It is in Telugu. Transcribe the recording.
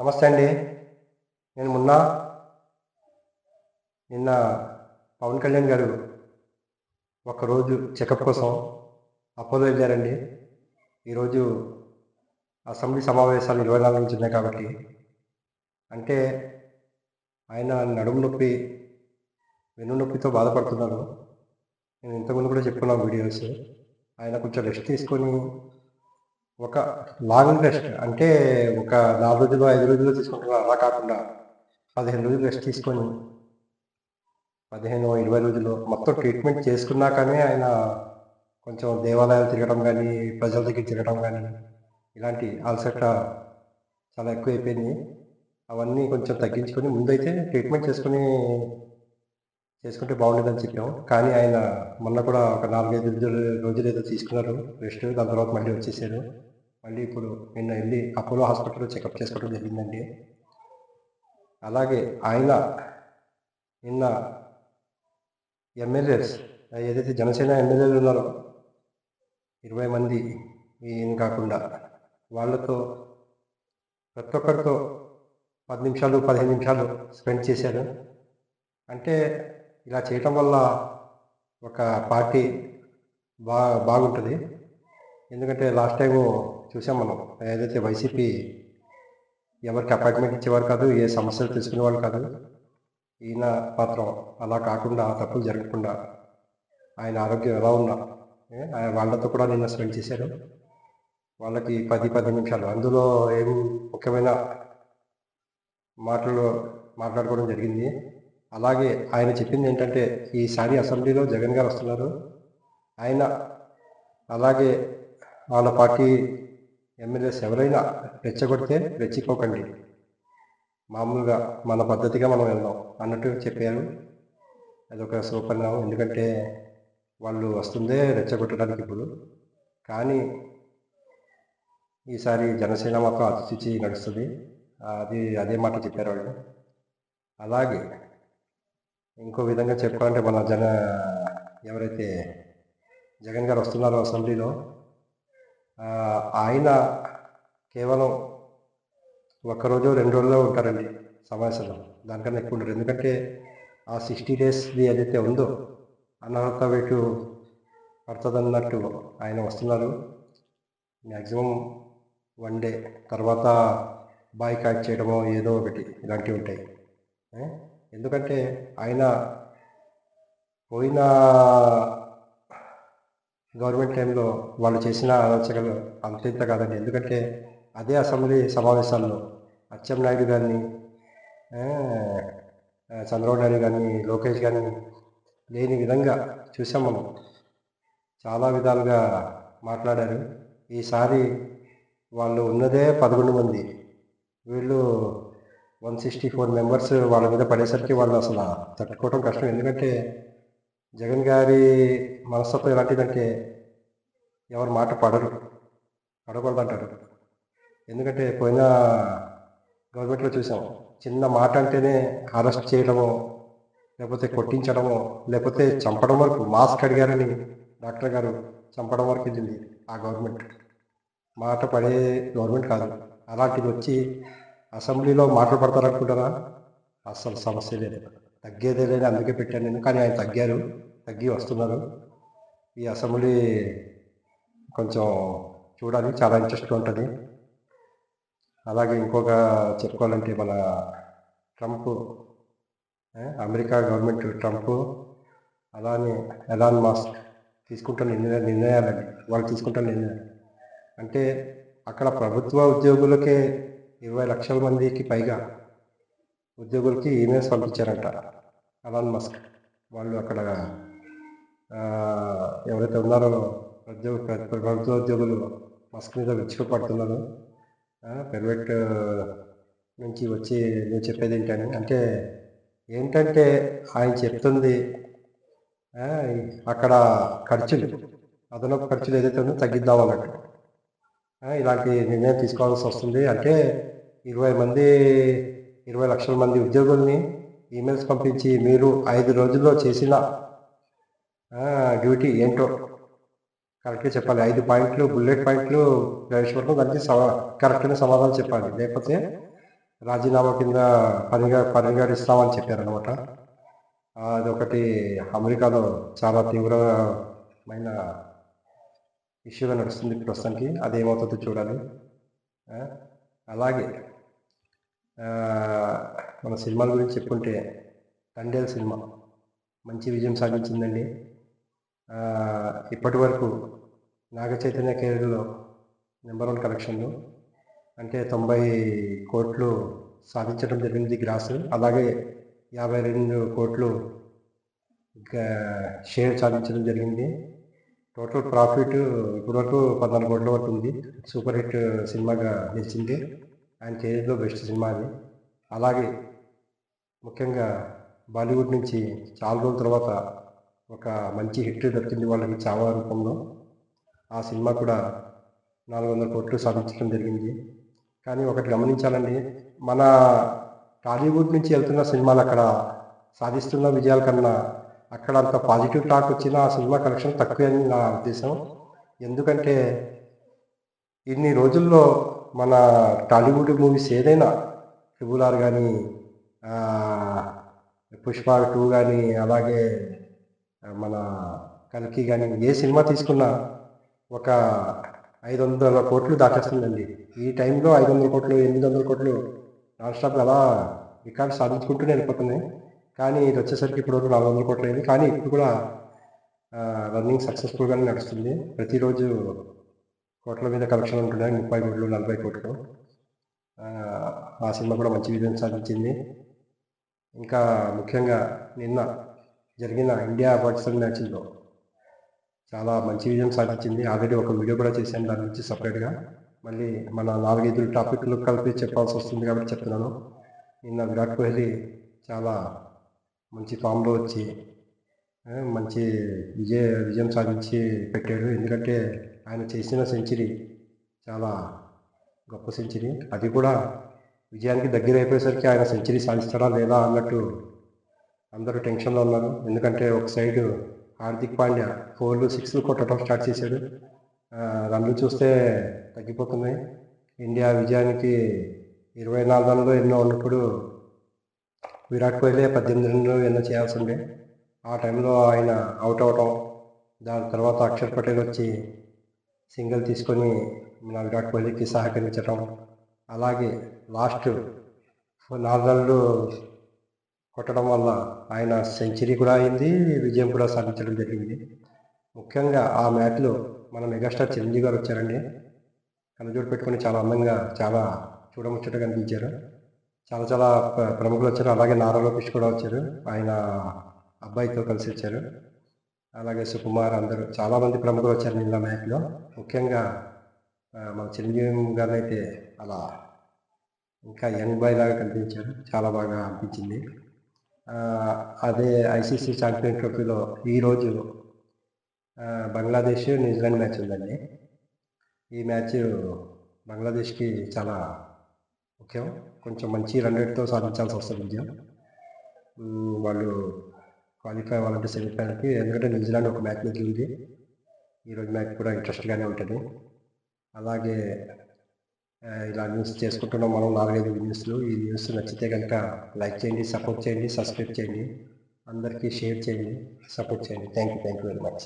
నమస్తే అండి. నేను నిన్న పవన్ కళ్యాణ్ గారు ఒకరోజు చెకప్ కోసం అపోలో వెళ్ళారండి. ఈరోజు అసెంబ్లీ సమావేశాలు 24 నుంచి ఉన్నాయి కాబట్టి, అంటే ఆయన నడుము నొప్పి, వెన్ను నొప్పితో బాధపడుతున్నారు. నేను ఇంతకుముందు కూడా చెప్పుకున్నాను వీడియోస్. ఆయన కొంచెం రెస్ట్ తీసుకొని ఒక లాంగ్ రెస్ట్ అంటే ఒక 4 రోజులు, 5 రోజులు తీసుకుంటున్నారు. అలా కాకుండా 15 రోజులు రెస్ట్ తీసుకొని 15, 20 రోజులు మొత్తం ట్రీట్మెంట్ చేసుకున్నాకనే ఆయన కొంచెం దేవాలయాలు తిరగడం కానీ, ప్రజల దగ్గర తిరగడం కానీ, ఇలాంటి అలసట చాలా ఎక్కువైపోయింది. అవన్నీ కొంచెం తగ్గించుకొని ముందైతే ట్రీట్మెంట్ చేసుకుంటే బాగుండేదని చెప్పాం. కానీ ఆయన మొన్న కూడా ఒక 4, 5 రోజులు ఏదో తీసుకున్నారు రెస్ట్. దాని తర్వాత మళ్ళీ వచ్చేసారు. మళ్ళీ ఇప్పుడు నిన్న వెళ్ళి అపోలో హాస్పిటల్లో చెకప్ చేసుకోవడం జరిగిందండి. అలాగే ఆయన నిన్న ఎమ్మెల్యేస్ ఏదైతే జనసేన ఎమ్మెల్యేలు ఉన్నారో 20 మంది ఈయన కాకుండా వాళ్ళతో ప్రతి ఒక్కరితో 10 నిమిషాలు 15 నిమిషాలు స్పెండ్ చేశారు. అంటే ఇలా చేయటం వల్ల ఒక పార్టీ బాగుంటుంది. ఎందుకంటే లాస్ట్ టైం చూసాం మనం, ఏదైతే వైసీపీ ఎవరికి అపాయింట్మెంట్ ఇచ్చేవారు కాదు, ఏ సమస్యలు తెలుసుకునేవాళ్ళు కాదు. ఈయన మాత్రం అలా కాకుండా, తప్పులు జరగకుండా ఆయన ఆరోగ్యం ఎలా ఉన్నా వాళ్ళతో కూడా నిన్న స్పెండ్ చేశారు. వాళ్ళకి 10 నిమిషాలు, అందులో ఏం ముఖ్యమైన మాట్లాడుకోవడం జరిగింది. అలాగే ఆయన చెప్పింది ఏంటంటే, ఈసారి అసెంబ్లీలో జగన్ గారు వస్తున్నారు. ఆయన అలాగే వాళ్ళ పార్టీ ఎమ్మెల్యేస్ ఎవరైనా రెచ్చగొడితే రెచ్చిపోకండి, మామూలుగా మన పద్ధతిగా మనం వెళ్దాం అన్నట్టు చెప్పారు. అదొక సూపర్ణం. ఎందుకంటే వాళ్ళు వస్తుందే రెచ్చగొట్టడానికి ఇప్పుడు. కానీ ఈసారి జనసేన మాత్రం అతిథి నడుస్తుంది. అదే మాట చెప్పారు వాళ్ళు. అలాగే ఇంకో విధంగా చెప్పుకోవాలంటే మన ఎవరైతే జగన్ గారు వస్తున్నారో అసెంబ్లీలో, ఆయన కేవలం ఒక్కరోజు 2 రోజుల్లో ఉంటారండి సమావేశంలో. దానికన్నా ఎక్కువ ఉండరు. ఎందుకంటే ఆ 60 డేస్ది ఏదైతే ఉందో అనర్హత వేటు పడుతుందన్నట్టు ఆయన వస్తున్నారు. మ్యాక్సిమం 1 డే తర్వాత బాయ్కాట్ చేయడమో ఏదో ఒకటి ఇలాంటివి ఉంటాయి. ఎందుకంటే ఆయన పోయిన గవర్నమెంట్ టైంలో వాళ్ళు చేసిన అరాచకాలు అంత కాదండి. ఎందుకంటే అదే అసెంబ్లీ సమావేశాల్లో అచ్చెన్నాయుడు గారిని, చంద్రబాబు నాయుడు గారిని, లోకేష్ గారిని లేని విధంగా చూసాం మనం. చాలా విధాలుగా మాట్లాడారు. ఈసారి వాళ్ళు ఉన్నదే 11 మంది, వీళ్ళు 164 మెంబర్స్ వాళ్ళ మీద పడేసరికి వాళ్ళు అసలు తట్టుకోవడం కష్టం. ఎందుకంటే జగన్ గారి మనస్తత్వం ఎలాంటిదంటే, ఎవరి మాట పడకూడదంటారు. ఎందుకంటే పోయిన గవర్నమెంట్లో చూసాం, చిన్న మాట అంటేనే అరెస్ట్ చేయడమో, లేకపోతే కొట్టించడమో, లేకపోతే చంపడం వరకు, మాస్క్ అడిగారని డాక్టర్ గారు చంపడం వరకు వెళ్ళింది ఆ గవర్నమెంట్. మాట పడే గవర్నమెంట్ కాదు. అలాంటిది వచ్చి అసెంబ్లీలో మాటలు పడతారనుకుంటారా? అస్సలు సమస్య లేదు, తగ్గేదే లేదు. అందుకే పెట్టాను నేను. కానీ ఆయన తగ్గి వస్తున్నారు. ఈ అసెంబ్లీ కొంచెం చూడాలి, చాలా ఇంట్రెస్ట్గా ఉంటుంది. అలాగే ఇంకొక చెప్పుకోవాలంటే, మన ట్రంప్, అమెరికా గవర్నమెంట్ ట్రంప్, అలానే ఎలాన్ మస్క్ తీసుకుంటున్న నిర్ణయాలండి. వాళ్ళు తీసుకుంటున్న నిర్ణయాలు అంటే, అక్కడ ప్రభుత్వ ఉద్యోగులకే 20 లక్షల మందికి పైగా ఉద్యోగులకి ఈమెయిల్స్ పంపించారంట ఎలాన్ మస్క్. వాళ్ళు అక్కడ ఎవరైతే ఉన్నారో ప్రభుత్వ ఉద్యోగులు మస్క్ మీద విరుచుకుపడుతున్నారు. ప్రైవేట్ నుంచి వచ్చి నువ్వు చెప్పేది ఏంటని. అంటే ఏంటంటే ఆయన చెప్తుంది, అక్కడ అదనపు ఖర్చులు ఏదైతే ఉందో తగ్గిద్దాం అన్నట్టు ఇలాంటి నిర్ణయం తీసుకోవాల్సి వస్తుంది. అంటే 20 లక్షల మంది ఉద్యోగుల్ని ఈమెయిల్స్ పంపించి, మీరు 5 రోజుల్లో చేసిన డ్యూటీ ఏంటో కరెక్ట్గా చెప్పాలి. 5 పాయింట్లు, బుల్లెట్ పాయింట్లు ప్రవేశపెట్టడం, దానికి కరెక్ట్గా సమాధానం చెప్పాలి. లేకపోతే రాజీనామా కింద పరిగణిస్తామని చెప్పారనమాట. అదొకటి అమెరికాలో చాలా తీవ్రమైన ఇష్యూగా నడుస్తుంది ప్రస్తుతానికి. అదేమవుతుందో చూడాలి. అలాగే మన సినిమాల గురించి చెప్పుకుంటే తండేల్ సినిమా మంచి విజయం సాధించిందండి. ఇప్పటి వరకు నాగ చైతన్య కెరీర్లో నెంబర్ 1 కలెక్షన్లు అంటే 90 కోట్లు సాధించడం జరిగింది గ్రాస్. అలాగే 52 కోట్లు షేర్ సాధించడం జరిగింది. టోటల్ ప్రాఫిట్ ఇప్పటివరకు 14 కోట్ల వరకు ఉంది. సూపర్ హిట్ సినిమాగా నిలిచింది. ఆయన కెరీర్లో బెస్ట్ సినిమా అది. అలాగే ముఖ్యంగా బాలీవుడ్ నుంచి చాలా రోజుల తర్వాత ఒక మంచి హిట్ దక్కింది వాళ్ళకి చావా రూపంలో. ఆ సినిమా కూడా 400 కోట్లు సాధించడం జరిగింది. కానీ ఒకటి గమనించాలండి, మన టాలీవుడ్ నుంచి వెళ్తున్న సినిమాలు అక్కడ సాధిస్తున్న విజయాల కన్నా అక్కడ అంత పాజిటివ్ టాక్ వచ్చిన ఆ సినిమా కలెక్షన్ తక్కువే అని నా ఉద్దేశం. ఎందుకంటే ఇన్ని రోజుల్లో మన టాలీవుడ్ మూవీస్ ఏదైనా RRR కానీ, పుష్ప 2 కానీ, అలాగే మన కల్కి కానీ, ఏ సినిమా తీసుకున్నా ఒక 500 కోట్లు దాటేస్తుందండి. ఈ టైంలో 500 కోట్లు 800 కోట్లు నాన్ స్టాప్ అలా రికార్డు సాధించుకుంటూనే వెళ్ళిపోతున్నాయి. కానీ ఇది వచ్చేసరికి ఇప్పుడు 400 కోట్లు అయింది. కానీ ఇప్పుడు కూడా రన్నింగ్ సక్సెస్ఫుల్గానే నడుస్తుంది. ప్రతిరోజు కోట్ల మీద కలెక్షన్ ఉంటున్నాయి. 30 కోట్లు 40 కోట్లు. ఆ సినిమా కూడా మంచి విజయం సాధించింది. ఇంకా ముఖ్యంగా నిన్న జరిగిన ఇండియా పాకిస్తాన్ మ్యాచ్లో చాలా మంచి విజయం సాధించింది. ఆల్రెడీ ఒక వీడియో కూడా చేశాను దాని గురించి సపరేట్గా. మళ్ళీ మన 4-5 టాపిక్లు కలిపి చెప్పాల్సి వస్తుంది కాబట్టి చెప్తున్నాను. నిన్న విరాట్ కోహ్లీ చాలా మంచి ఫామ్లో వచ్చి మంచి విజయం సాధించి పెట్టాడు. ఎందుకంటే ఆయన చేసిన సెంచరీ చాలా గొప్ప సెంచరీ. అది కూడా విజయానికి దగ్గర అయిపోయేసరికి ఆయన సెంచరీ సాధిస్తాడా లేదా అన్నట్టు అందరూ టెన్షన్లో ఉన్నారు. ఎందుకంటే ఒక సైడు హార్దిక్ పాండ్యా 4లు 6లు కొట్టడం స్టార్ట్ చేశాడు. రన్లు చూస్తే తగ్గిపోతున్నాయి. ఇండియా విజయానికి 24 రన్లు ఎన్నో ఉన్నప్పుడు విరాట్ కోహ్లీ 18 రన్లు ఎన్నో చేయాల్సి ఉండే. ఆ టైంలో ఆయన అవుట్ అవటం, దాని తర్వాత అక్షర్ పటేల్ వచ్చి సింగిల్ తీసుకొని మన విరాట్ కోహ్లీకి సహకరించడం, అలాగే లాస్ట్ 4 రన్లు కొట్టడం వల్ల ఆయన సెంచరీ కూడా అయింది, విజయం కూడా సాధించడం జరిగింది. ముఖ్యంగా ఆ మ్యాచ్లో మన మెగాస్టార్ చిరంజీవి గారు వచ్చారండి. కళ్ళజోడు పెట్టుకొని చాలా అందంగా, చాలా చూడముచ్చటగా కనిపించారు. చాలా ప్రముఖులు వచ్చారు. అలాగే నారా లోకేష్ కూడా వచ్చారు, ఆయన అబ్బాయితో కలిసి వచ్చారు. అలాగే సుకుమార్, అందరూ చాలామంది ప్రముఖులు వచ్చారు నిన్న మ్యాచ్లో. ముఖ్యంగా మన చిరంజీవి గారు అయితే అలా ఇంకా యంగ్ బాయ్ లాగా కనిపించారు. చాలా బాగా అనిపించింది. అదే ఐసీసీ ఛాంపియన్ ట్రోఫీలో ఈరోజు బంగ్లాదేశ్ న్యూజిలాండ్ మ్యాచ్ ఉందండి. ఈ మ్యాచ్ బంగ్లాదేశ్కి చాలా ముఖ్యం. కొంచెం మంచి రన్ రేట్తో సాధించాల్సి వస్తుంది విజయం. వాళ్ళు క్వాలిఫై అవ్వాలంటే సెమీఫైనల్కి. ఎందుకంటే న్యూజిలాండ్ ఒక మ్యాచ్ మిగిలింది. ఈరోజు మ్యాచ్ కూడా ఇంట్రెస్ట్గానే ఉంటుంది. అలాగే ఇలా న్యూస్ చేసుకుంటున్నాం మనం 4-5 న్యూస్లు. ఈ న్యూస్ నచ్చితే కనుక లైక్ చేయండి, సపోర్ట్ చేయండి, సబ్స్క్రైబ్ చేయండి, అందరికీ షేర్ చేయండి, సపోర్ట్ చేయండి. Thank you very much.